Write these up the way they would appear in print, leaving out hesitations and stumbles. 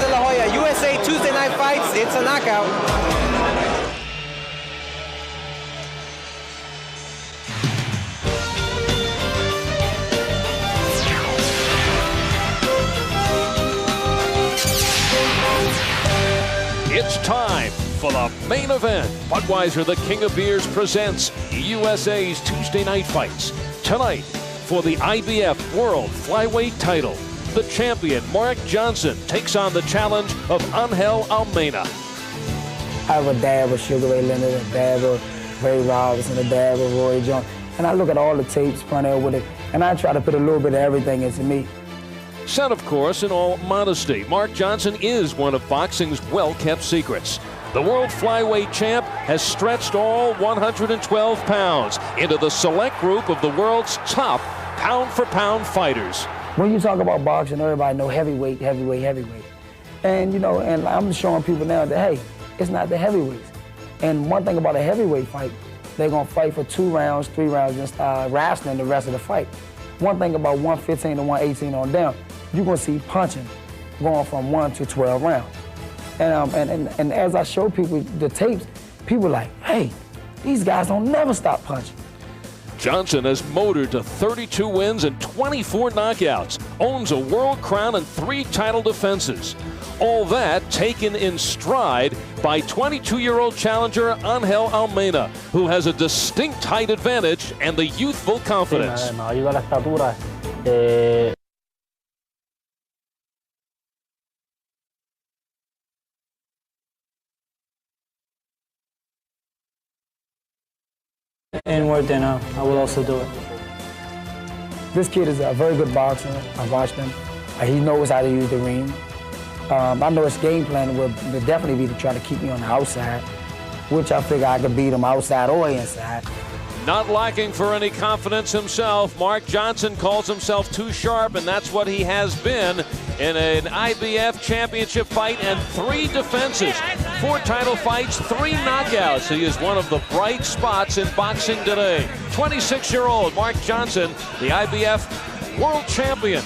de la Hoya. USA Tuesday Night Fights, it's a knockout. It's time for the main event. Budweiser, the King of Beers, presents USA's Tuesday Night Fights. Tonight, for the IBF World Flyweight title, the champion, Mark Johnson, takes on the challenge of Angel Almena. I have a dab of Sugar Ray Leonard, a dab of Ray Robinson, a dab of Roy Jones. And I look at all the tapes, Pernell with it, and I try to put a little bit of everything into me. Said, of course, in all modesty, Mark Johnson is one of boxing's well-kept secrets. The world flyweight champ has stretched all 112 pounds into the select group of the world's top pound-for-pound fighters. When you talk about boxing, everybody know heavyweight, heavyweight, heavyweight. And, you know, and I'm showing people now that, hey, it's not the heavyweights. And one thing about a heavyweight fight, they're going to fight for 2 rounds, 3 rounds, and start wrestling the rest of the fight. One thing about 115 to 118 on down, you're going to see punching going from 1 to 12 rounds. And as I show people the tapes, people are like, hey, these guys don't never stop punching. Johnson has motored to 32 wins and 24 knockouts, owns a world crown and 3 title defenses. All that taken in stride by 22-year-old challenger Angel Almena, who has a distinct height advantage and the youthful confidence. And more than I will also do it. This kid is a very good boxer. I watched him. He knows how to use the ring. I know his game plan will definitely be to try to keep me on the outside, which I figure I could beat him outside or inside. Not lacking for any confidence himself, Mark Johnson calls himself too sharp, and that's what he has been in an IBF championship fight and 3 defenses. 4 title fights, 3 knockouts. He is one of the bright spots in boxing today. 26-year-old Mark Johnson, the IBF world champion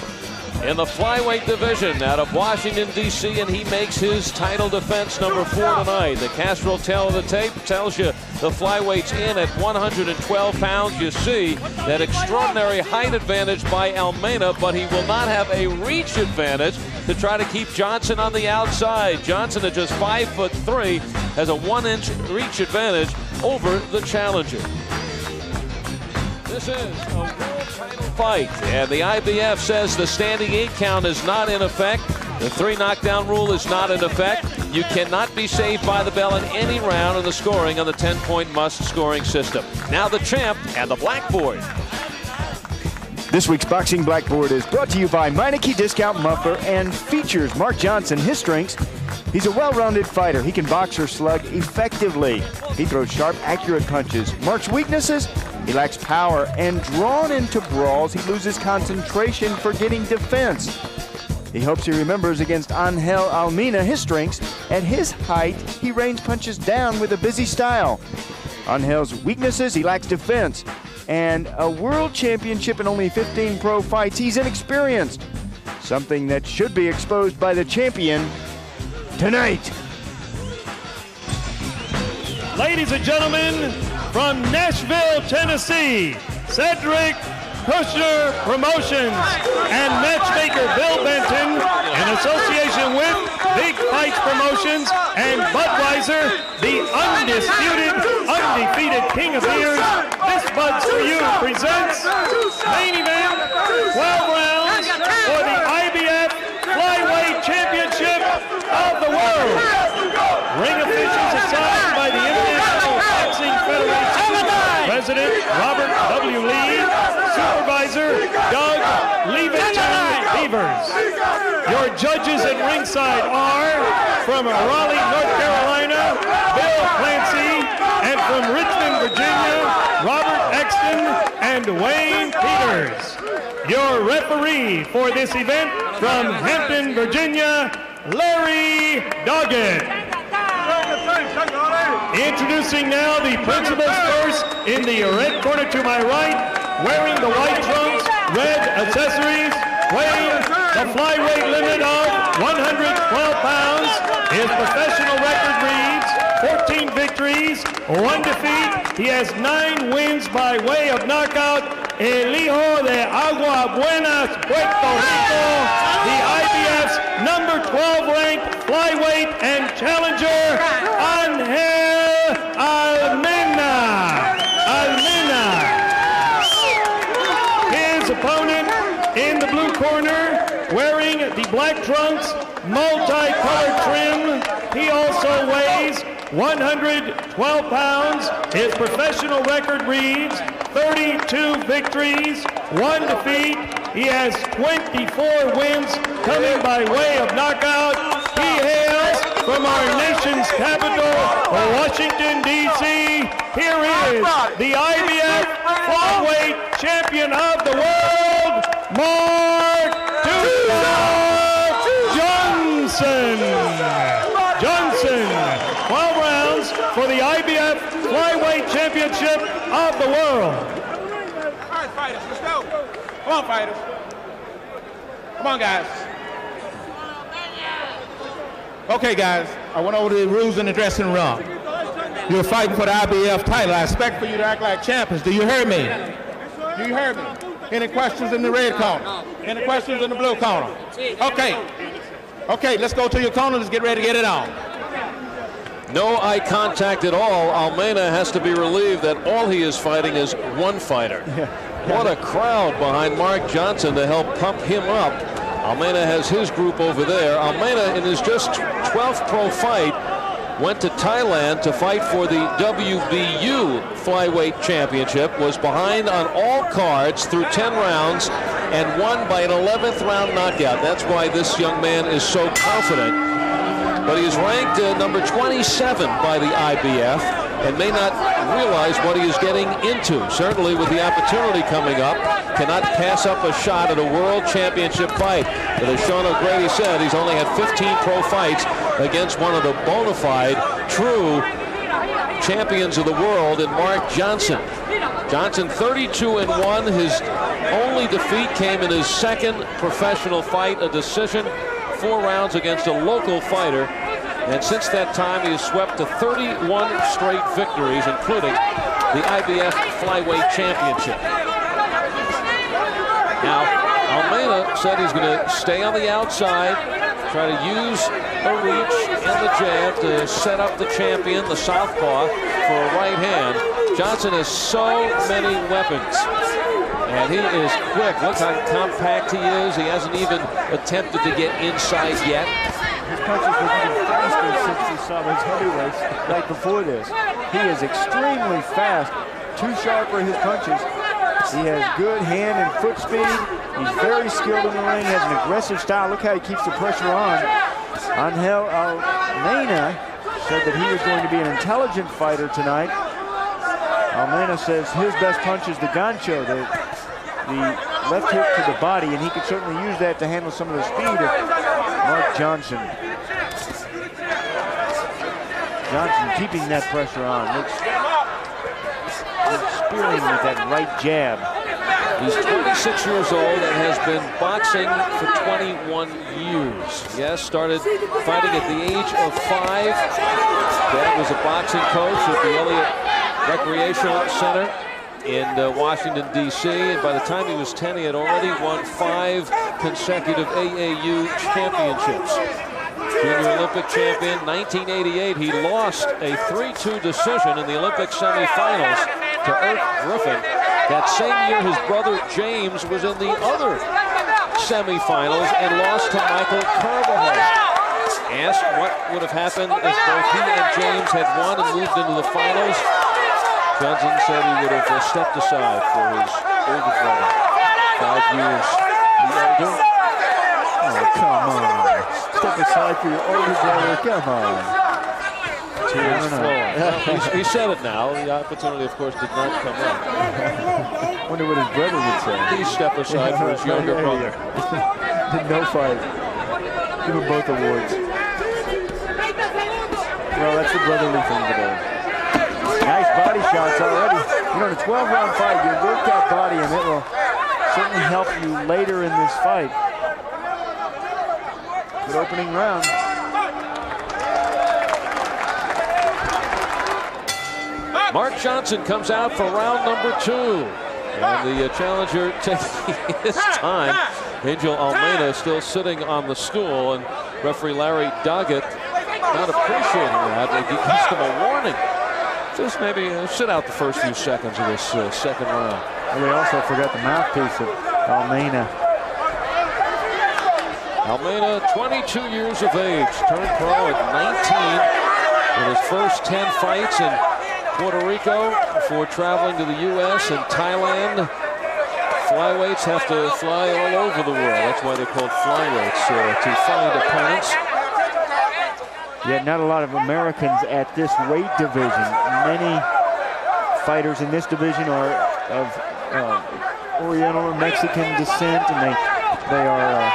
in the flyweight division out of Washington, D.C., and he makes his title defense number 4 tonight. The Castro tail of the tape tells you the flyweight's in at 112 pounds. You see that extraordinary height advantage by Almena, but he will not have a reach advantage to try to keep Johnson on the outside. Johnson at just 5'3" has a 1-inch reach advantage over the challenger. This is a world title fight, and the IBF says the standing 8 count is not in effect. The 3 knockdown rule is not in effect. You cannot be saved by the bell in any round in the scoring on the 10-point must scoring system. Now the champ and the blackboard. This week's Boxing Blackboard is brought to you by Meineke Discount Muffler and features Mark Johnson. His strengths: he's a well-rounded fighter. He can box or slug effectively. He throws sharp, accurate punches. Mark's weaknesses: he lacks power, and drawn into brawls, he loses concentration, forgetting defense. He hopes he remembers against Angel Almena his strengths. At his height, he rains punches down with a busy style. Angel's weaknesses: he lacks defense. And a world championship in only 15 pro fights, he's inexperienced. Something that should be exposed by the champion tonight. Ladies and gentlemen, from Nashville, Tennessee, Cedric Kushner Promotions and matchmaker Bill Benton, in association with Big Fights Promotions and Budweiser, the undisputed, undefeated King of Beers, this Buds for You presents main event, 12 rounds for the IBF Flyweight Championship of the World. Ring officials assigned by the International Boxing Federation, President Robert W. Lee, Supervisor Doug Beavers. Your judges at ringside are, from Raleigh, North Carolina, Bill Clancy, and from Richmond, Virginia, Robert Exton and Wayne Peters. Your referee for this event, from Hampton, Virginia, Larry Doggett. Introducing now the principals first in the red corner to my right, wearing the white trunks, red accessories, weighing the flyweight limit of 130 12 pounds, his professional record reads 14 victories, 1 defeat. He has 9 wins by way of knockout. El Hijo de Agua Buenas, Puerto Rico, the IBF's number 12 ranked flyweight and challenger, Angel Almena. His opponent in the blue corner, wearing the black trunks, multicolored trim. He also weighs 112 pounds. His professional record reads 32 victories, 1 defeat. He has 24 wins coming by way of knockout. He hails from our nation's capital, Washington, D.C. Here is the IBF flyweight champion of the world, Mark Johnson. 12 rounds for the IBF flyweight championship of the world. All right, fighters, let's go. Come on, fighters. Come on, guys. Okay, guys, I went over the rules in the dressing room. You're fighting for the IBF title. I expect for you to act like champions. Do you hear me? Do you hear me? Any questions in the red corner? Any questions in the blue corner? Okay. Okay, let's go to your corner. Let's get ready to get it on. No eye contact at all. Almena has to be relieved that all he is fighting is one fighter. What a crowd behind Mark Johnson to help pump him up. Almena has his group over there. Almena, in his just 12th pro fight, went to Thailand to fight for the WBU flyweight championship, was behind on all cards through 10 rounds, and won by an 11th round knockout. That's why this young man is so confident. But he is ranked number 27 by the IBF and may not realize what he is getting into. Certainly with the opportunity coming up, cannot pass up a shot at a world championship fight. But as Sean O'Grady said, he's only had 15 pro fights against one of the bona fide, true champions of the world in Mark Johnson. Johnson 32-1. His only defeat came in his second professional fight, a decision, 4 rounds against a local fighter. And since that time, he has swept to 31 straight victories, including the IBF Flyweight Championship. Now, Almena said he's going to stay on the outside, try to use a reach and the jab to set up the champion, the southpaw, for a right hand. Johnson has so many weapons, and he is quick. Look how compact he is. He hasn't even attempted to get inside yet. His punches were even faster since he saw his heavyweights right before this. He is extremely fast. Too sharp for his punches. He has good hand and foot speed. He's very skilled in the ring, has an aggressive style. Look how he keeps the pressure on. Angel Almena said that he was going to be an intelligent fighter tonight. Almena says his best punch is the gancho, the left hook to the body, and he could certainly use that to handle some of the speed of Mark Johnson. Johnson keeping that pressure on. Looks spearing with that right jab. He's 26 years old and has been boxing for 21 years. Yes, started fighting at the age of 5. Dad was a boxing coach at the Elliott Recreational Center in Washington, D.C. And by the time he was 10, he had already won 5 consecutive AAU championships. Junior Olympic champion, 1988. He lost a 3-2 decision in the Olympic semifinals to Irk Griffin. That same year, his brother James was in the other semifinals and lost to Michael Carvajal. Asked what would have happened if both he and James had won and moved into the finals, Johnson said he would have stepped aside for his older brother. 5 years the elder. Oh, come on. Step aside for your older brother. Come on. Tears flowing. He said it now. The opportunity, of course, did not come up. Wonder what his brother would say. Please step aside for his younger brother. No fight. Give them both awards. Well, that's the brotherly thing today. Nice body shots already. You know, in a 12-round fight, you work that body, and it will certainly help you later in this fight. Good opening round. Mark Johnson comes out for round number 2. And the challenger taking his time. Angel Almena still sitting on the stool, and referee Larry Doggett not appreciating that. He gives him a warning. Just maybe sit out the first few seconds of this second round. And they also forgot the mouthpiece of Almena. Almena, 22 years of age, turned pro at 19 in his first 10 fights in Puerto Rico before traveling to the U.S. and Thailand. Flyweights have to fly all over the world. That's why they're called flyweights, to find opponents. Yet not a lot of Americans at this weight division. Many fighters in this division are of Oriental or Mexican descent, and they are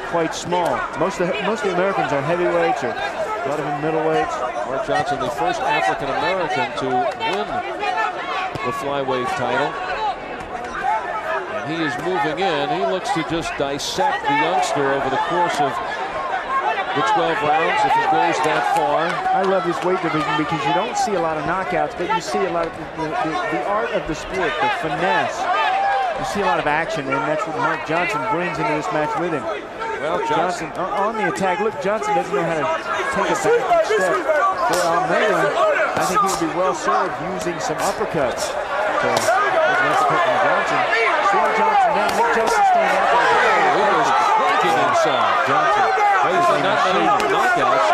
quite small. Most of the Americans are heavyweights, or a lot of them middleweights. Mark Johnson, the first African American to win the flyweight title. And he is moving in. He looks to just dissect the youngster over the course of the 12 rounds, if it goes that far. I love this weight division because you don't see a lot of knockouts, but you see a lot of the art of the sport, the finesse. You see a lot of action, and that's what Mark Johnson brings into this match with him. Well, Johnson on the attack. Look, Johnson doesn't know how to take a backward step. For Almena, I think he would be well served using some uppercuts. So, there's an uppercut from Johnson. Slow Johnson down. Make Johnson stand up. He was cranking inside. Johnson. Basically not many knockouts.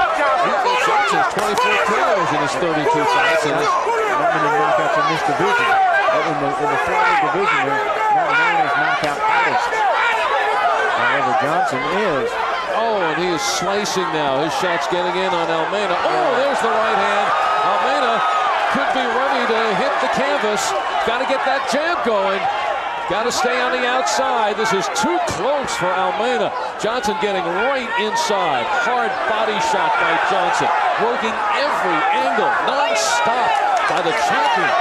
Johnson's 24 KOs in his 32 fights. And not many knockouts in this division. But in the flyweight division, they're not known as knockout artists. However, Johnson is. Oh, and he is slicing now. His shot's getting in on Almena. Oh, there's the right hand. Almena could be ready to hit the canvas. Got to get that jab going. Got to stay on the outside. This is too close for Almena. Johnson getting right inside. Hard body shot by Johnson. Working every angle, non-stop by the champion.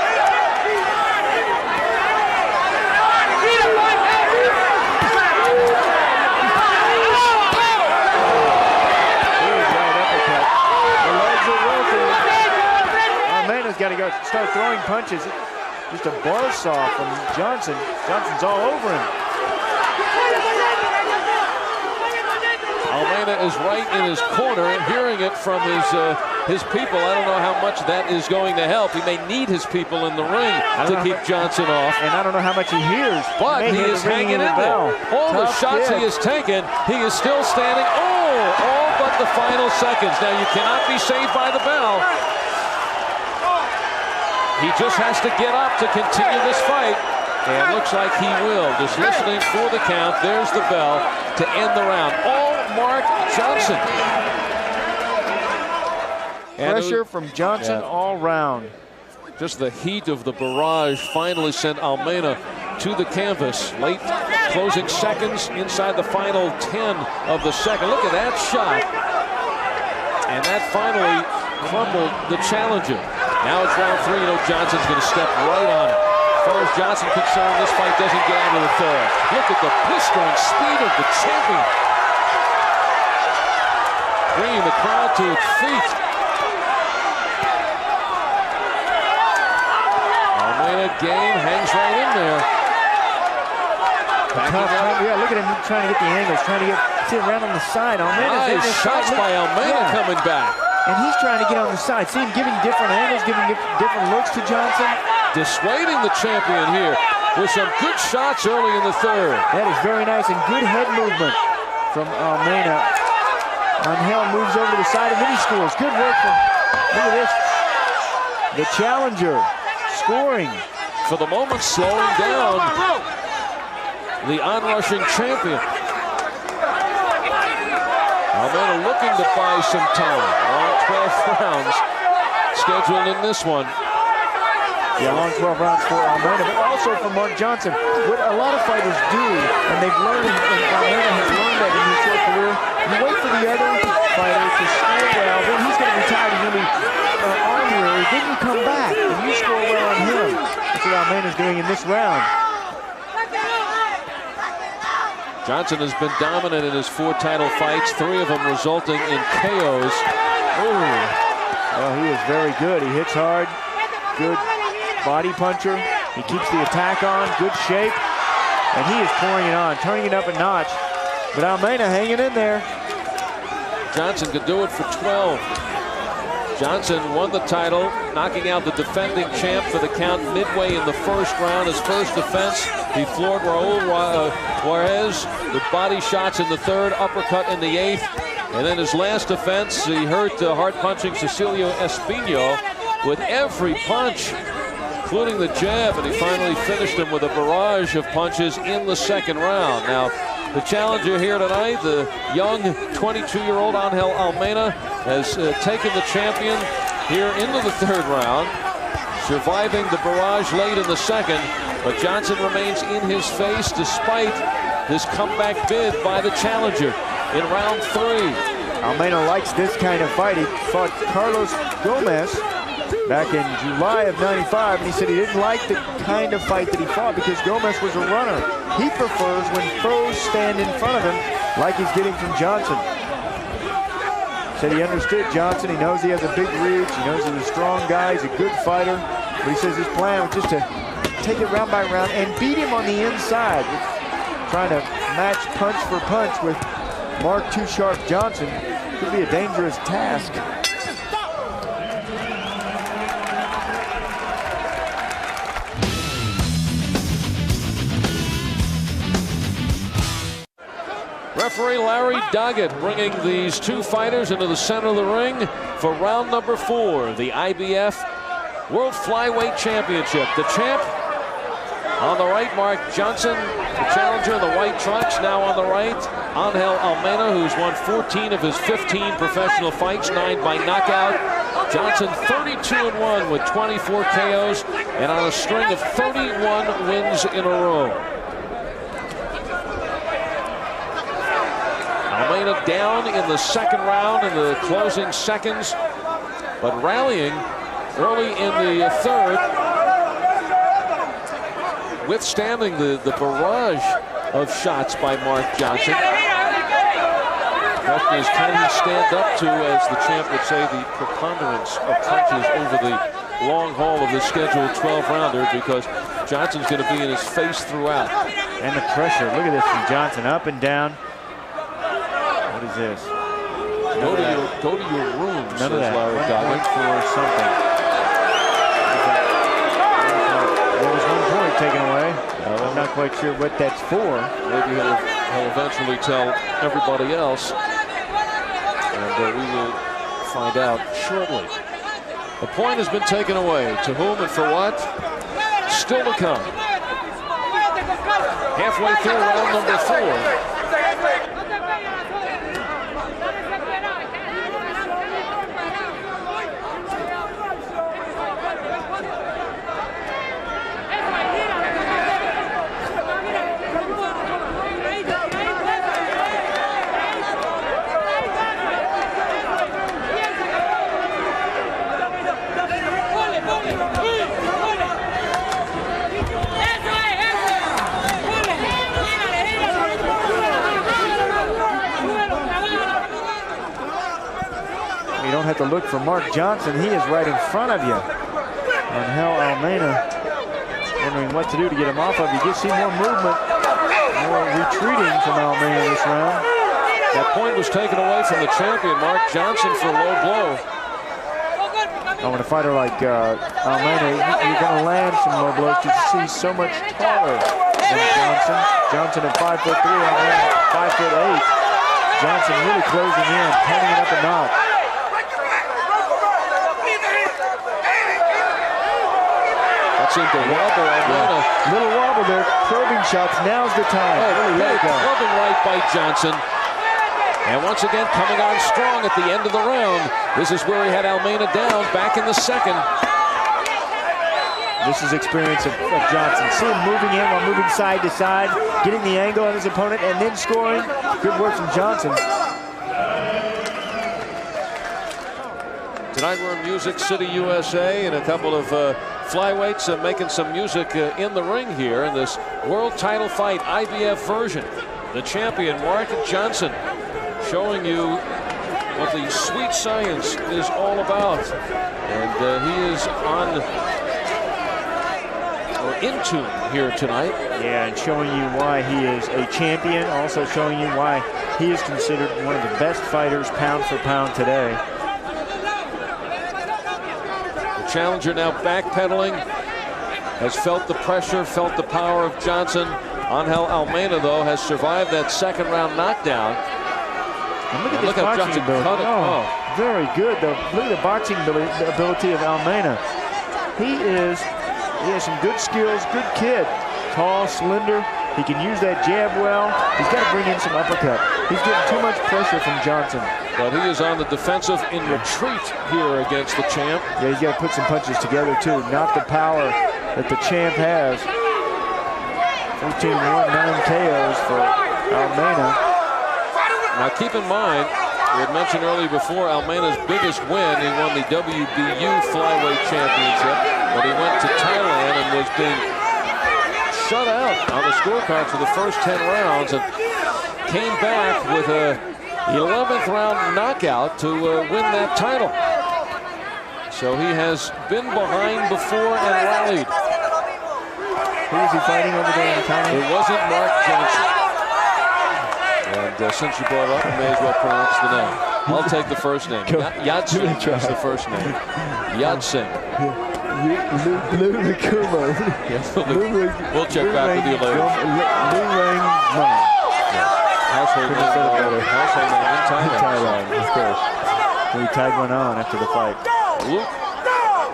Almena's got to go start throwing punches. Just a buzzsaw from Johnson. Johnson's all over him. Almena is right in his corner, hearing it from his people. I don't know how much that is going to help. He may need his people in the ring to keep Johnson off. And I don't know how much he hears. But he is hanging in there. All the shots he has taken, he is still standing. Oh, all but the final seconds. Now, you cannot be saved by the bell. He just has to get up to continue this fight. And it looks like he will. Just listening for the count. There's the bell to end the round. All Mark Johnson. Pressure from Johnson all round. Just the heat of the barrage finally sent Almena to the canvas. Late closing seconds inside the final 10 of the second. Look at that shot. And that finally crumbled the challenger. Now it's round 3. You know Johnson's going to step right on it. As far as Johnson concerned, this fight doesn't get out of the third. Look at the blistering speed of the champion. Bringing the crowd to its feet. Almena game hangs right in there. Yeah, look at him trying to get the angles, trying to sit around on the side. Almena's nice shots by Almena coming back. And he's trying to get on the side. See him giving different angles, giving different looks to Johnson. Dissuading the champion here with some good shots early in the third. That is very nice and good head movement from Almena. Angel moves over to the side and then he scores. Good work from, look at this. The challenger scoring. For the moment, slowing down the onrushing champion. Almena looking to buy some time. Long 12 rounds scheduled in this one. Yeah, long 12 rounds for Almena, but also for Mark Johnson. What a lot of fighters do, and they've learned, and Almena has learned that in his short career, you wait for the other fighter to score well, then he's going to be tired, he's going to be honorary, then you come back, and you score well on him. That's what Almena's doing in this round. Johnson has been dominant in his 4 title fights, 3 of them resulting in KOs. Oh, he is very good. He hits hard. good body puncher. He keeps the attack on, good shape, and he is pouring it on, turning it up a notch. But Almena hanging in there. Johnson could do it for 12. Johnson won the title, knocking out the defending champ for the count midway in the first round. His first defense, he floored Raul Juarez with body shots in the third, uppercut in the eighth. And then his last defense, he hurt hard-punching Cecilio Espino with every punch, including the jab, and he finally finished him with a barrage of punches in the second round. Now, the challenger here tonight, the young 22-year-old Angel Almena, has taken the champion here into the third round, surviving the barrage late in the second, but Johnson remains in his face despite this comeback bid by the challenger in round 3. Almena likes this kind of fight. He fought Carlos Gomez back in July of '95, and he said he didn't like the kind of fight that he fought because Gomez was a runner. He prefers when pros stand in front of him like he's getting from Johnson. Said he understood Johnson. He knows he has a big reach. He knows he's a strong guy. He's a good fighter. But he says his plan was just to take it round by round and beat him on the inside. Trying to match punch for punch with Mark Too Sharp Johnson could be a dangerous task. Referee Larry Doggett bringing these two fighters into the center of the ring for round number 4, the IBF World Flyweight Championship. The champ on the right, Mark Johnson. The challenger in the white trunks now on the right, Angel Almena, who's won 14 of his 15 professional fights, 9 by knockout. Johnson 32-1 with 24 KOs and on a string of 31 wins in a row. Almena down in the second round in the closing seconds, but rallying early in the third, withstanding the barrage of shots by Mark Johnson. The question is, can he stand up to, as the champ would say, the preponderance of punches over the long haul of the scheduled 12-rounder, because Johnson's going to be in his face throughout. And the pressure, look at this from Johnson, up and down. What is this? Go to your room, None of that. Larry Doggett. For something. There was 1 point taken away. I'm not quite sure what that's for. Maybe he'll eventually tell everybody else, and we will find out shortly. The point has been taken away. To whom and for what? Still to come. Halfway through round number 4. You don't have to look for Mark Johnson. He is right in front of you. Angel Almena wondering what to do to get him off of you. You see more movement, more retreating from Almena this round. That point was taken away from the champion, Mark Johnson, for a low blow. When a fighter like Almena, you're going to land some low blows because he's so much taller than Johnson. Johnson at 5'3", Almena 5'8". Johnson really closing in, turning it up a notch. That seemed to wobble Almena. Little wobble there, probing shots, now's the time. Oh, big clubbing right by Johnson. And once again, coming on strong at the end of the round. This is where he had Almena down back in the second. This is experience of Johnson. See him moving in while moving side to side, getting the angle on his opponent, and then scoring. Good work from Johnson. Tonight we're in Music City, USA, and a couple of flyweights making some music in the ring here in this world title fight IBF version. The champion, Mark Johnson, showing you what the sweet science is all about. And he is on or in tune here tonight. Yeah, and showing you why he is a champion, also showing you why he is considered one of the best fighters pound for pound today. The challenger now backpedaling, has felt the pressure, felt the power of Johnson. Angel Almena, though, has survived that second round knockdown. And look at how boxing Johnson ability. cut it. Oh, very good, though. Look at the boxing ability of Almena. He has some good skills, good kid. Tall, slender. He can use that jab well. He's got to bring in some uppercut. He's getting too much pressure from Johnson. But he is on the defensive in retreat here against the champ. Yeah, he's got to put some punches together, too. Not the power that the champ has. 14-1, 9 KOs for Almena. Now keep in mind, we had mentioned earlier before, Almena's biggest win, he won the WBU flyweight championship, but he went to Thailand and was being shut out on the scorecard for the first 10 rounds and came back with a 11th round knockout to win that title. So he has been behind before and rallied. Who is he fighting over there in Thailand? It wasn't Mark Johnson. And since you brought it up, I may as well pronounce the name. I'll take the first name. Yat-Sing is the first name. Yat-Sing. We'll check back with you later. Household name in Thailand. Of course. He tagged one on after the fight. Luke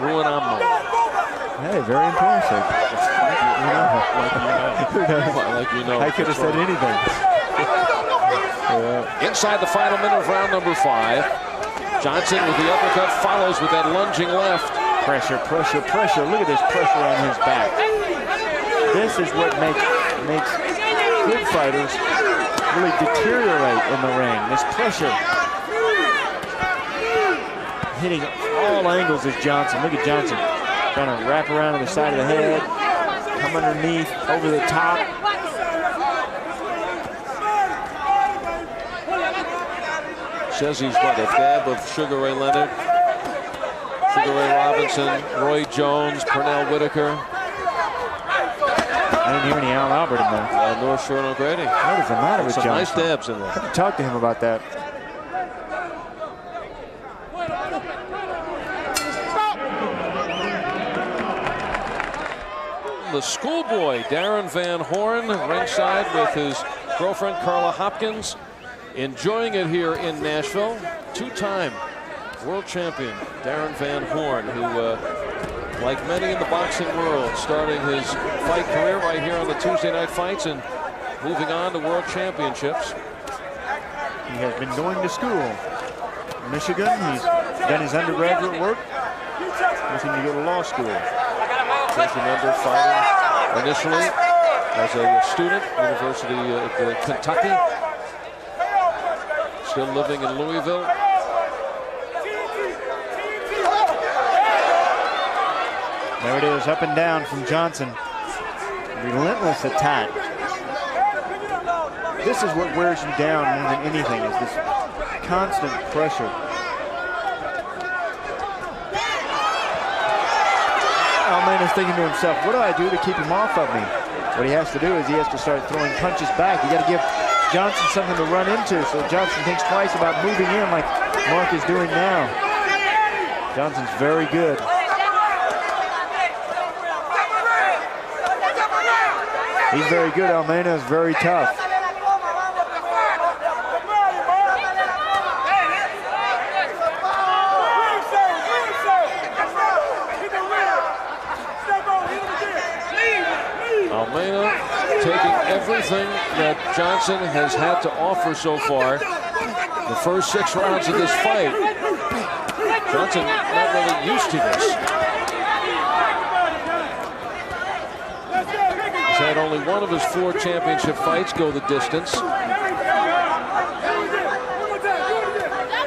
Ruanamo. Hey, very impressive. Like you know. I could have said anything. Inside the final minute of round number 5. Johnson with the uppercut follows with that lunging left. Pressure, pressure, pressure. Look at this pressure on his back. This is what makes good fighters really deteriorate in the ring. This pressure. Hitting all angles is Johnson. Look at Johnson. Trying to wrap around to the side of the head. Come underneath, over the top. Says he's what, a dab of Sugar Ray Leonard, Sugar Ray Robinson, Roy Jones, Pernell Whitaker. I didn't hear any Al Albert in there. North Shore O'Grady. What is the matter with Some Johnson? nice dabs in there. Talk to him about that. The schoolboy, Darren Van Horn, ringside with his girlfriend, Carla Hopkins, enjoying it here in Nashville. Two-time world champion, Darren Van Horn, who, like many in the boxing world, starting his fight career right here on the Tuesday Night Fights and moving on to world championships. He has been going to school in Michigan. He's done his undergraduate work. Looking to go to law school. Just remember fighting initially as a student, University of Kentucky. Still living in Louisville. There it is, up and down from Johnson. Relentless attack. This is what wears you down more than anything, is this constant pressure. Almena's thinking to himself, what do I do to keep him off of me? What he has to do is he has to start throwing punches back. You got to give Johnson something to run into, so Johnson thinks twice about moving in like Mark is doing now. Johnson's very good. He's very good. Almena is very tough. Almena taking everything that Johnson has had to offer so far. The first 6 rounds of this fight. Johnson not really used to this. He's had only one of his 4 championship fights go the distance.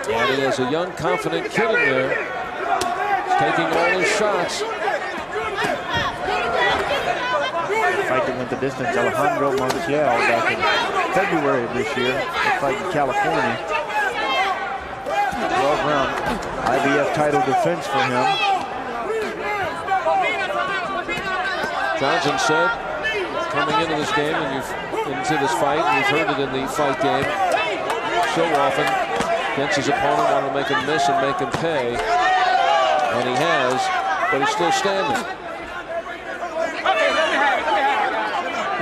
And he has a young, confident kid in there. He's taking all his shots. Fight that went the distance, Alejandro Montiel back in February of this year. They fight in California. IBF title defense for him. Johnson said, coming into this game and into this fight, and you've heard it in the fight game so often, against his opponent, wanted to make him miss and make him pay, and he has, but he's still standing.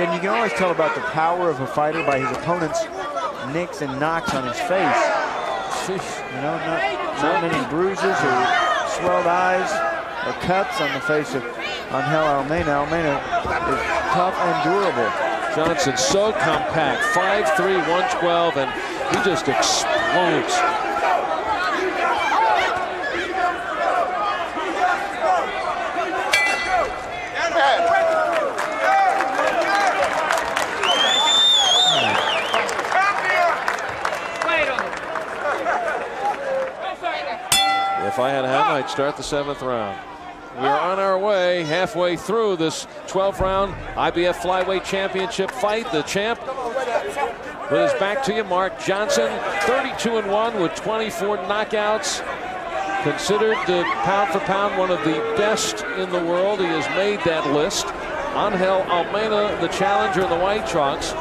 And you can always tell about the power of a fighter by his opponent's nicks and knocks on his face. You know, not many bruises or swelled eyes or cuts on the face of Angel Almena. Almena is tough and durable. Johnson so compact, 5'3", 112, and he just explodes. If I had him, I'd start the 7th round. We're on our way, halfway through this 12-round IBF Flyweight Championship fight. The champ with his back to you, Mark Johnson, 32-1 with 24 knockouts. Considered pound for pound one of the best in the world. He has made that list. Angel Almena, the challenger in the white trunks,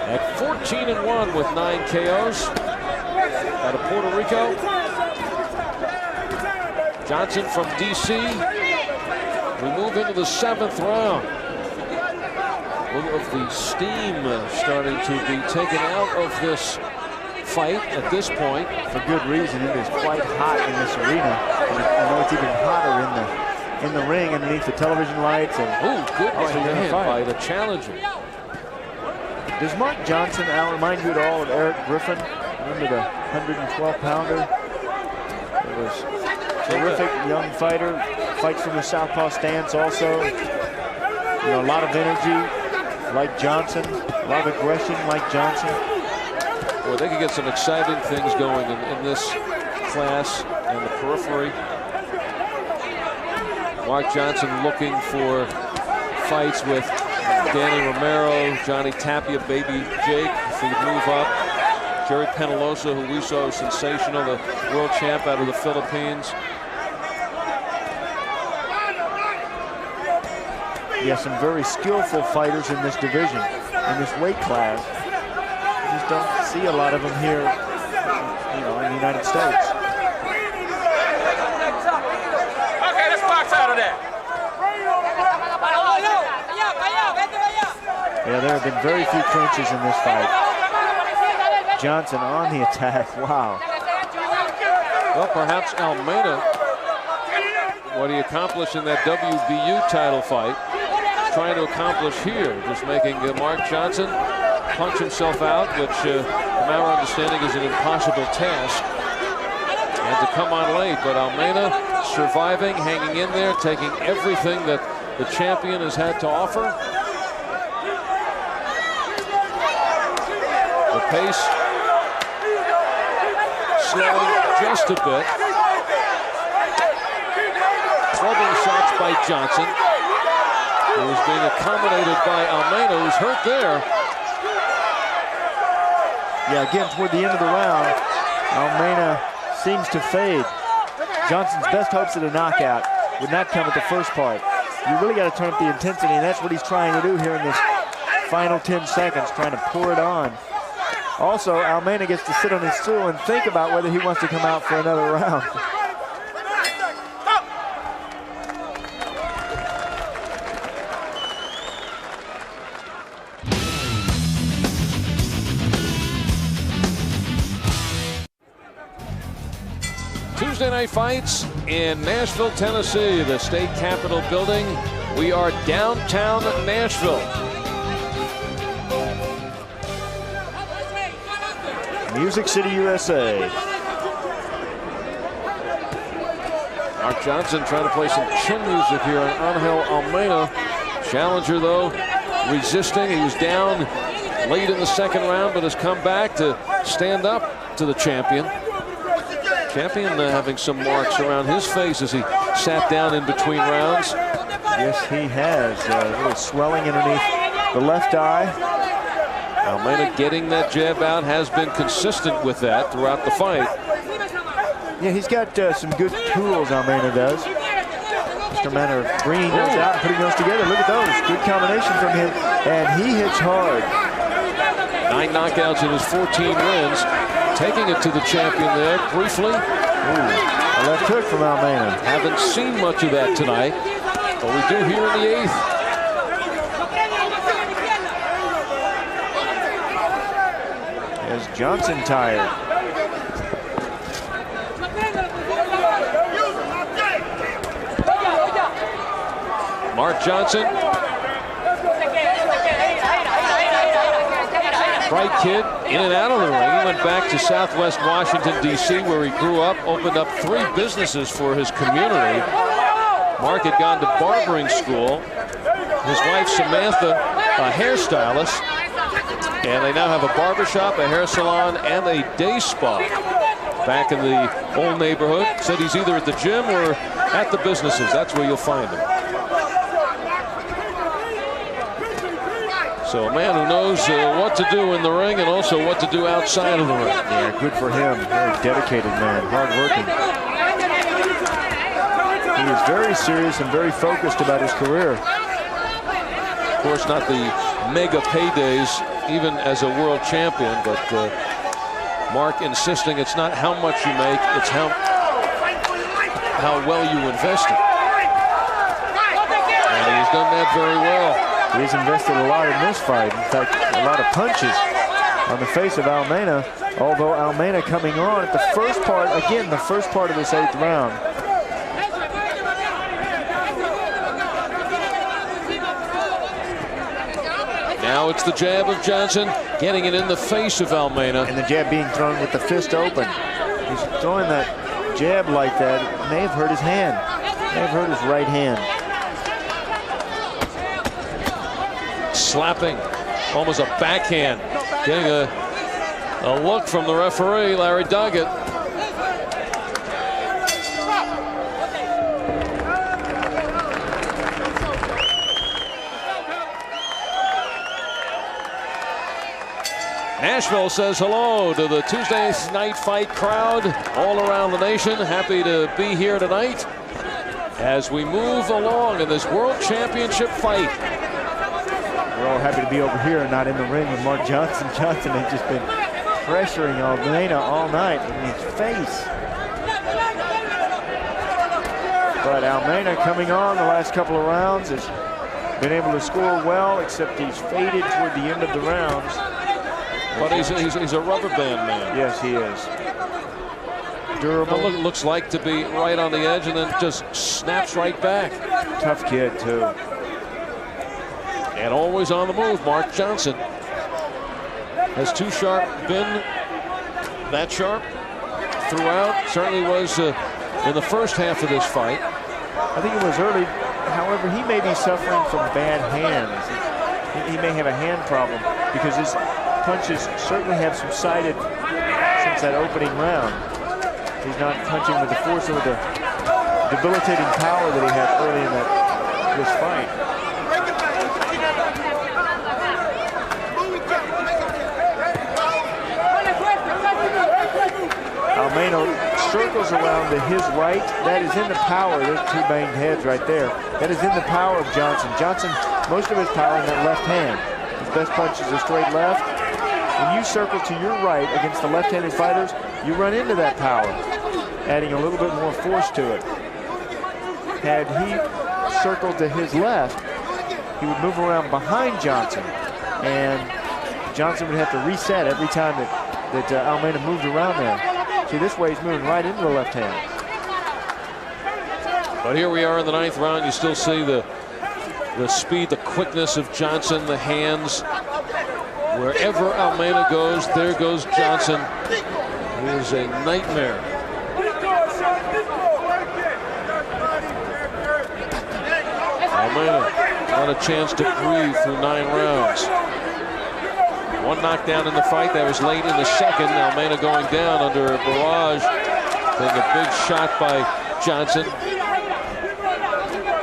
at 14-1 with 9 KOs out of Puerto Rico. Johnson from DC. We move into the 7th round. A little of the steam starting to be taken out of this fight at this point. For good reason. It is quite hot in this arena. And I know it's even hotter in the ring underneath the television lights. And good hand by the challenger. Does Mark Johnson remind you at all of Eric Griffin? Remember the 112-pounder? It was terrific young fighter, fights from the southpaw stance also. You know, a lot of energy like Johnson, a lot of aggression like Johnson. Well, they could get some exciting things going in this class and the periphery. Mark Johnson looking for fights with Danny Romero, Johnny Tapia, Baby Jake, if he'd move up. Jerry Penalosa, who we saw was sensational, the world champ out of the Philippines. Yeah, some very skillful fighters in this division, in this weight class. You just don't see a lot of them here, you know, in the United States. Okay, let's box out of that. Yeah, there have been very few clinches in this fight. Johnson on the attack. Wow. Well, perhaps Almena, what he accomplished in that WBU title fight, is trying to accomplish here, just making Mark Johnson punch himself out, which, from our understanding, is an impossible task, and to come on late. But Almena surviving, hanging in there, taking everything that the champion has had to offer. The pace slowing just a bit. Clubbing shots by Johnson, who is being accommodated by Almena, who's hurt there. Yeah, again, toward the end of the round, Almena seems to fade. Johnson's best hopes at a knockout would not come at the first part. You really got to turn up the intensity, and that's what he's trying to do here in this final 10 seconds, trying to pour it on. Also, Almena gets to sit on his stool and think about whether he wants to come out for another round. Tuesday night fights in Nashville, Tennessee, the state capitol building. We are downtown Nashville. Music City, USA. Mark Johnson trying to play some chin music here on Angel Almena. Challenger, though, resisting. He was down late in the 2nd round, but has come back to stand up to the champion. Champion having some marks around his face as he sat down in between rounds. Yes, he has. A little swelling underneath the left eye. Almena getting that jab out, has been consistent with that throughout the fight. Yeah, he's got some good tools, Almena does. Just a matter of bringing those out and putting those together. Look at those. Good combination from him. And he hits hard. 9 knockouts in his 14 wins. Taking it to the champion there briefly. A left hook from Almena. Haven't seen much of that tonight, but we do here in the 8th. As Johnson tired. Mark Johnson. Bright kid, in and out of the ring. He went back to Southwest Washington, D.C., where he grew up, opened up 3 businesses for his community. Mark had gone to barbering school. His wife, Samantha, a hairstylist. And they now have a barbershop, a hair salon, and a day spa back in the old neighborhood. Said he's either at the gym or at the businesses. That's where you'll find him. So a man who knows what to do in the ring and also what to do outside of the ring. Yeah, good for him. Very dedicated man, hard-working. He is very serious and very focused about his career. Of course, not the mega paydays, even as a world champion, but Mark insisting it's not how much you make, it's how well you invest it. And he's done that very well. He's invested a lot in this fight. In fact, a lot of punches on the face of Almena. Although Almena coming on at the first part, again, the first part of this 8th round. Now it's the jab of Johnson, getting it in the face of Almena. And the jab being thrown with the fist open. He's throwing that jab like that. It may have hurt his hand. May have hurt his right hand. Slapping, almost a backhand. Getting a look from the referee, Larry Doggett. Nashville says hello to the Tuesday night fight crowd all around the nation. Happy to be here tonight as we move along in this World Championship fight. We're all happy to be over here and not in the ring with Mark Johnson. Johnson has just been pressuring Almena all night in his face. But Almena coming on the last couple of rounds has been able to score well, except he's faded toward the end of the rounds. But he's a rubber band man. Yes, he is. Durable. Looks like to be right on the edge and then just snaps right back. Tough kid, too. And always on the move, Mark Johnson. Has Too Sharp been that sharp throughout? Certainly was in the first half of this fight. I think it was early. However, he may be suffering from bad hands. He may have a hand problem because his punches certainly have subsided since that opening round. He's not punching with the force or the debilitating power that he had early in this fight. Almena circles around to his right. That is in the power. There's 2 banged heads right there. That is in the power of Johnson. Johnson, most of his power in that left hand. His best punch is a straight left. When you circle to your right against the left-handed fighters, you run into that power, adding a little bit more force to it. Had he circled to his left, he would move around behind Johnson, and Johnson would have to reset every time that Almena moved around there. See, this way he's moving right into the left hand. But here we are in the 9th round. You still see the speed, the quickness of Johnson, the hands. Wherever Almena goes, there goes Johnson. He is a nightmare. Almena not a chance to breathe through 9 rounds. 1 knockdown in the fight. That was late in the second. Almena going down under a barrage. Then a big shot by Johnson.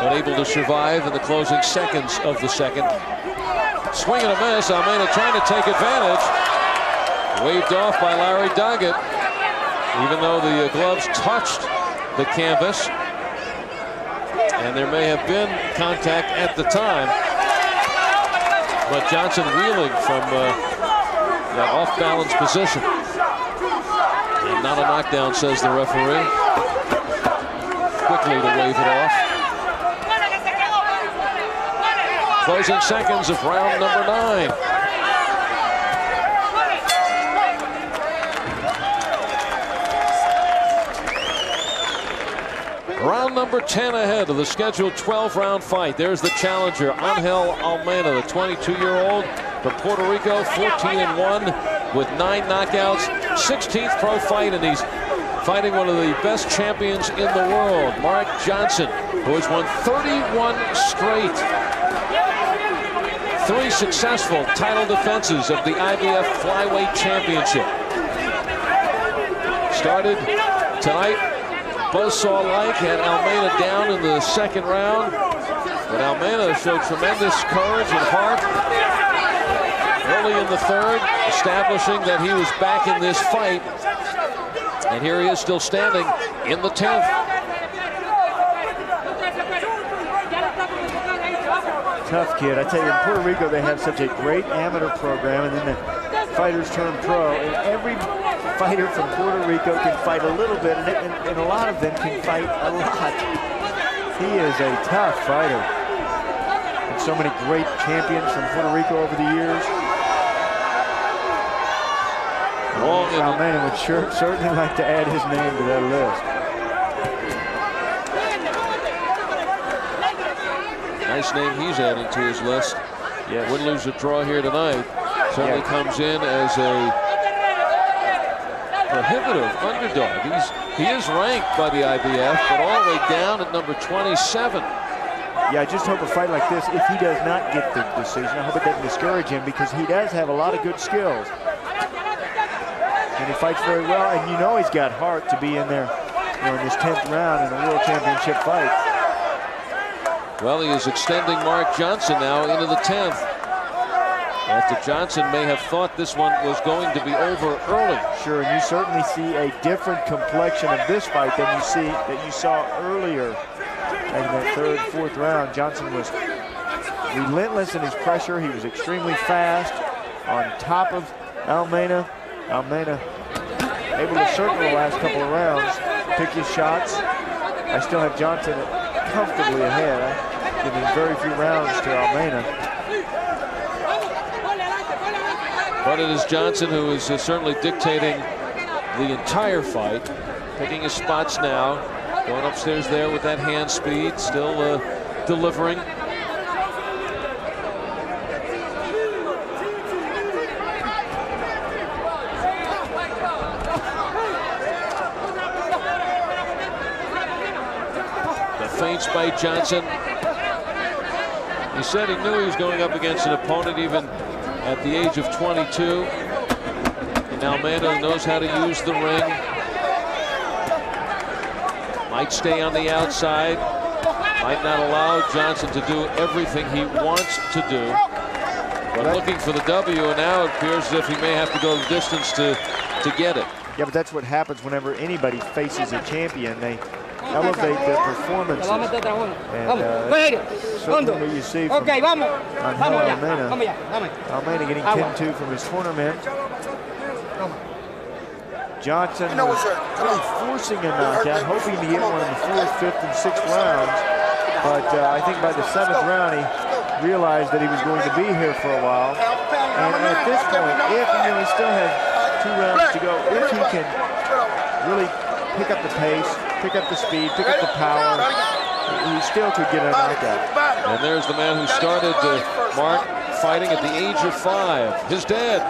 Unable to survive in the closing seconds of the second. Swing and a miss. Almena trying to take advantage. Waved off by Larry Doggett. even though the gloves touched the canvas, and there may have been contact at the time. But Johnson reeling from that off-balance position. And not a knockdown, says the referee. Quickly to wave it off. Closing seconds of round number 9. Round number 10 ahead of the scheduled 12-round fight. There's the challenger, Angel Almena, the 22-year-old from Puerto Rico, 14-1 with 9 knockouts, 16th pro fight, and he's fighting one of the best champions in the world, Mark Johnson, who has won 31 straight. 3 successful title defenses of the IBF Flyweight Championship. Started tonight. Buzzsaw-like, had Almena down in the second round, but Almena showed tremendous courage and heart early in the third, establishing that he was back in this fight, and here he is still standing in the 10th. Tough kid. I tell you, in Puerto Rico they have such a great amateur program, and then the fighters turn pro, and every fighter from Puerto Rico can fight a little bit, and a lot of them can fight a lot. He is a tough fighter. And so many great champions from Puerto Rico over the years. Almena would certainly like to add his name to that list. Nice name he's adding to his list. Yes. Wouldn't lose a draw here tonight. Certainly comes in as a prohibitive underdog. He is ranked by the IBF, but all the way down at number 27. Yeah, I just hope a fight like this, if he does not get the decision, I hope it doesn't discourage him, because he does have a lot of good skills. And he fights very well, and you know he's got heart to be in there, in this 10th round in a world championship fight. Well, he is extending Mark Johnson now into the 10th. After Johnson may have thought this one was going to be over early. Sure, and you certainly see a different complexion of this fight than you saw earlier in that 3rd, 4th round. Johnson was relentless in his pressure. He was extremely fast on top of Almena. Almena able to circle the last couple of rounds, pick his shots. I still have Johnson comfortably ahead. I'm giving very few rounds to Almena. But it is Johnson who is certainly dictating the entire fight, picking his spots now, going upstairs there with that hand speed, still delivering. The feints by Johnson. He said he knew he was going up against an opponent even at the age of 22. And Almena knows how to use the ring. Might stay on the outside. Might not allow Johnson to do everything he wants to do. But looking for the W, and now it appears as if he may have to go the distance to get it. Yeah, but that's what happens whenever anybody faces a champion. They elevate their performances. And certainly what you see from Almena. Almena getting 10-2 from his cornerman. Johnson was really forcing a knockout, hoping to get one in the 4th, 5th, and 6th rounds. But I think by the 7th round, he realized that he was going to be here for a while. And at this point, if he still has 2 rounds to go, if he can really pick up the pace, pick up the speed, pick up the power, he still could get a knockout. And there's the man who started Mark fighting at the age of 5. His dad,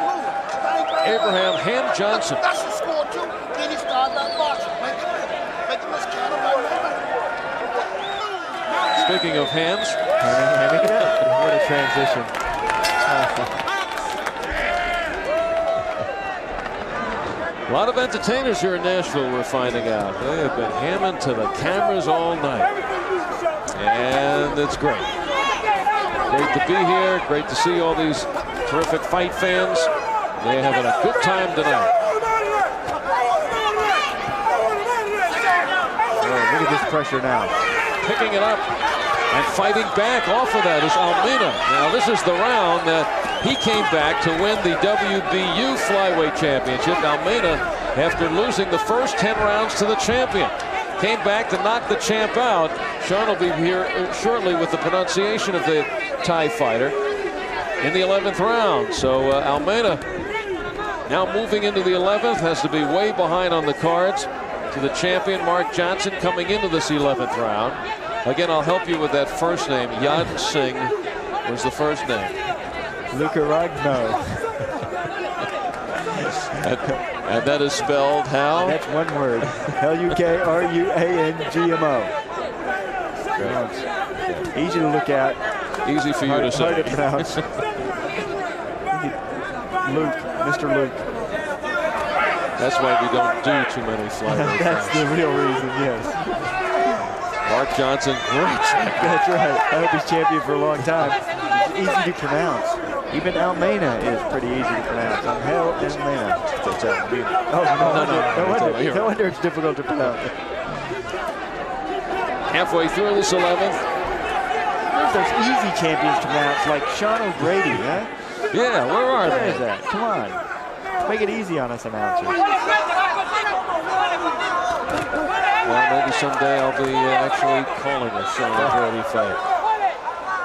Abraham Ham Johnson. Speaking of hands, what a transition. A lot of entertainers here in Nashville, we're finding out. They have been hamming to the cameras all night. And it's great. Great to be here. Great to see all these terrific fight fans. They're having a good time tonight. at this pressure now. Picking it up and fighting back off of that is Almena. Now this is the round that he came back to win the WBU flyweight championship. Almena, after losing the first 10 rounds to the champion, came back to knock the champ out. Sean will be here shortly with the pronunciation of the Thai fighter in the 11th round. So Almena now moving into the 11th, has to be way behind on the cards to the champion Mark Johnson coming into this 11th round. Again, I'll help you with that first name. Yad Singh was the first name. Luca Ragno. And that is spelled how? That's one word. Lukarangmo. Easy to look at. Easy for you to say. Hard to pronounce. Luke, Mr. Luke. That's why we don't do too many flyweight That's fights. the real reason, yes. Mark Johnson, great champion. That's right. I hope he's champion for a long time. It's easy to pronounce. Even Almena is pretty easy to pronounce. Almena. Oh, no wonder it's difficult to pronounce. Halfway through this 11th. There's easy champions to pronounce, like Sean O'Grady, huh? Yeah, where are Where they? is that? Come on. Make it easy on us announcers. Well, maybe someday I'll be actually calling a Sean O'Grady fight.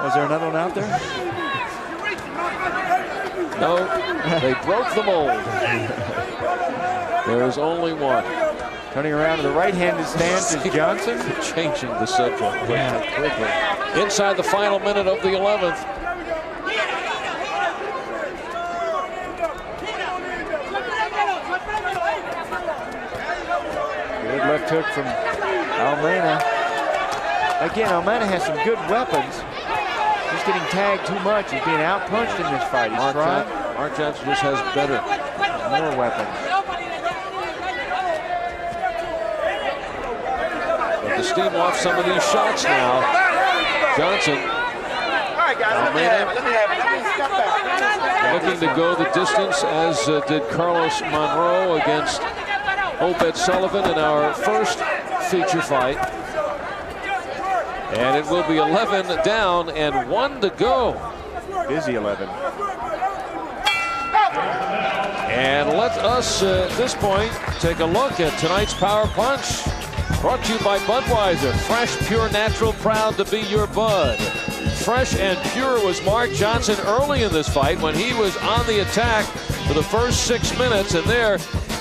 Was there another one out there? No, they broke the mold. There is only one. Turning around to the right-handed stance is Johnson. Changing the subject quickly. Inside the final minute of the 11th. Good left hook from Almena. Again, Almena has some good weapons. He's getting tagged too much. He's being outpunched in this fight. He's trying. Mark Johnson just has better, more weapons. But to steam off some of these shots now, Johnson. All right, guys, let me have it. Looking to go the distance, as did Carlos Monroe against Obed Sullivan in our first feature fight. And it will be 11 down and 1 to go. Busy 11. And let us, at this point, take a look at tonight's Power Punch. Brought to you by Budweiser. Fresh, pure, natural, proud to be your Bud. Fresh and pure was Mark Johnson early in this fight when he was on the attack for the first 6 minutes. And there,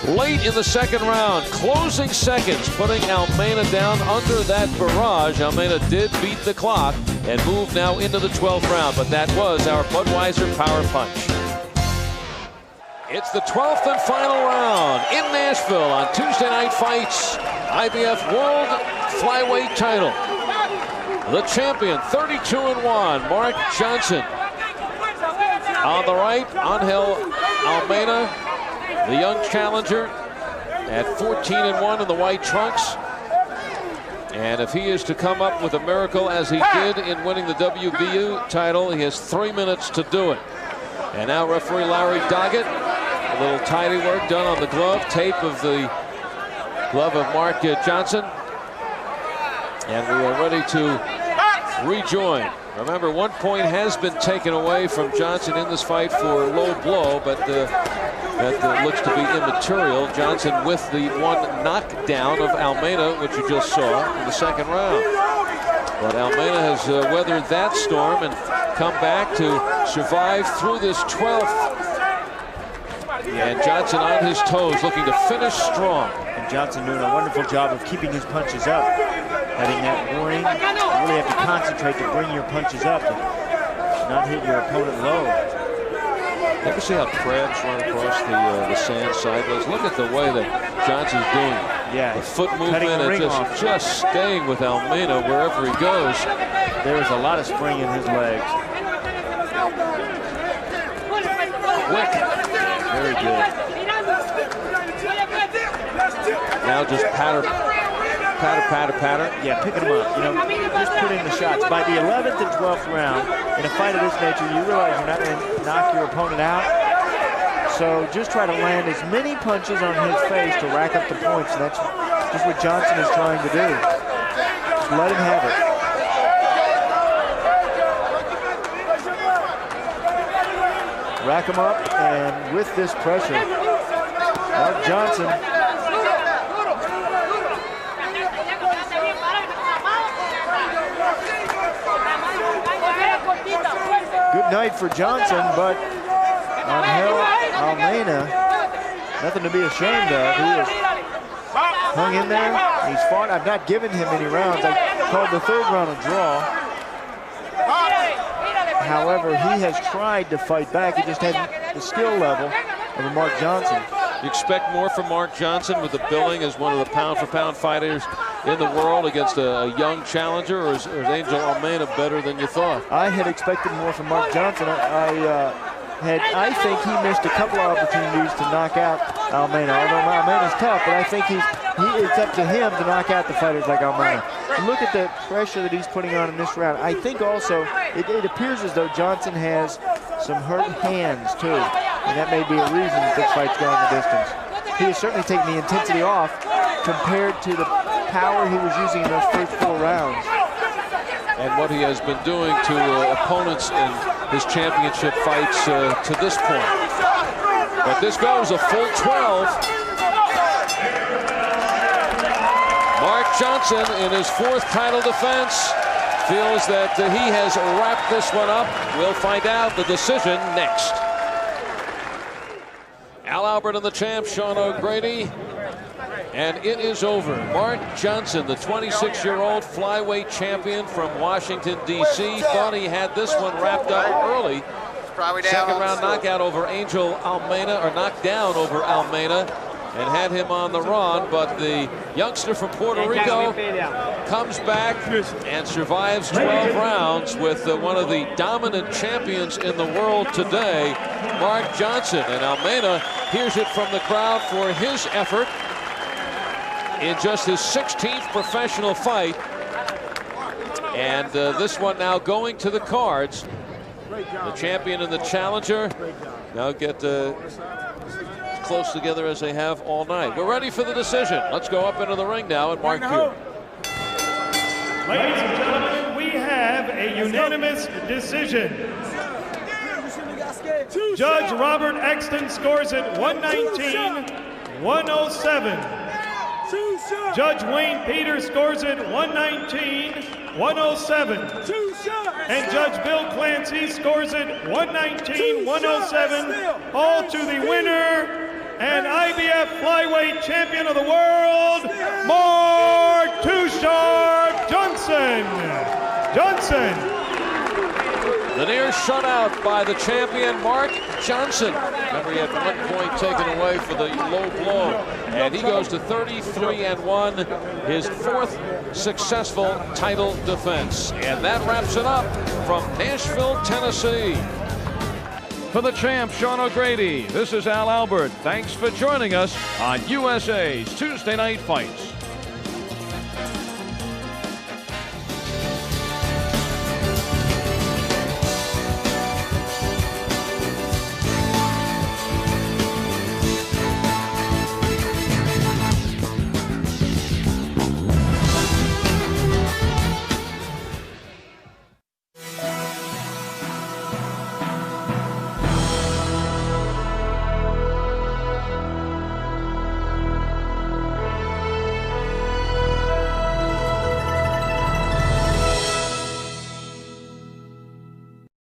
late in the second round, closing seconds, putting Almena down under that barrage. Almena did beat the clock and move now into the 12th round. But that was our Budweiser Power Punch. It's the 12th and final round in Nashville on Tuesday Night Fights. IBF World Flyweight title. The champion, 32-1, Mark Johnson. On the right, Angel Almena, the young challenger, at 14-1 in the white trunks. And if he is to come up with a miracle as he did in winning the WBU title, he has 3 minutes to do it. And now referee Larry Doggett, a little tidy work done on the glove, tape of the glove of Mark Johnson. And we are ready to rejoin. Remember, 1 point has been taken away from Johnson in this fight for low blow, but that looks to be immaterial. Johnson with the one knockdown of Almena, which you just saw in the second round. But Almena has weathered that storm and come back to survive through this 12th. And Johnson on his toes, looking to finish strong. And Johnson doing a wonderful job of keeping his punches up. Having that warning, you really have to concentrate to bring your punches up and not hit your opponent low. Ever see how crabs run across the sand sideways? Look at the way that Johnson's doing. Yeah, the foot movement and just staying with Almena wherever he goes. There's a lot of spring in his legs. Quick. Very good. Now just patter. Yeah, picking them up. You know, just put in the shots. By the 11th and 12th round, in a fight of this nature, you realize you're not going to knock your opponent out. So just try to land as many punches on his face to rack up the points. And that's just what Johnson is trying to do. Just let him have it. Rack him up, and with this pressure, Mark Johnson good night for Johnson, but Angel Almena, nothing to be ashamed of. He has hung in there. He's fought. I've not given him any rounds. I called the third round a draw. However, he has tried to fight back. He just hadn't the skill level of a Mark Johnson. You expect more from Mark Johnson with the billing as one of the pound-for-pound fighters in the world against a young challenger, or is Angel Almena better than you thought? I had expected more from Mark Johnson. I think he missed a couple of opportunities to knock out Almena. Although Almena's tough, but I think it's up to him to knock out the fighters like Almena. Look at the pressure that he's putting on in this round. I think also it appears as though Johnson has some hurt hands too, and that may be a reason that this fight's gone the distance. He has certainly taken the intensity off compared to the power he was using in those first 4 rounds. And what he has been doing to opponents in his championship fights to this point. But this goes a full 12. Mark Johnson, in his 4th title defense, feels that he has wrapped this one up. We'll find out the decision next. Al Albert and the champ, Sean O'Grady. And it is over. Mark Johnson, the 26-year-old flyweight champion from Washington, D.C., thought he had this one wrapped up early. Second round knockout over Angel Almena, or knockdown over Almena, and had him on the run. But the youngster from Puerto Rico comes back and survives 12 rounds with one of the dominant champions in the world today, Mark Johnson. And Almena hears it from the crowd for his effort in just his 16th professional fight. And this one now going to the cards. The champion and the challenger now get close together as they have all night. We're ready for the decision. Let's go up into the ring now and Mark Pugh. Ladies and gentlemen, we have a unanimous decision. Judge Robert Exton scores it 119-107. Judge Wayne Peters scores it 119-107. And Judge Bill Clancy scores it 119-107. All to the winner and IBF flyweight champion of the world, Mark Too Sharp Johnson. The near shutout by the champion, Mark Johnson. Remember, he had 1 point taken away for the low blow. And he goes to 33-1, his 4th successful title defense. And that wraps it up from Nashville, Tennessee. For the champ, Sean O'Grady, this is Al Albert. Thanks for joining us on USA's Tuesday Night Fights.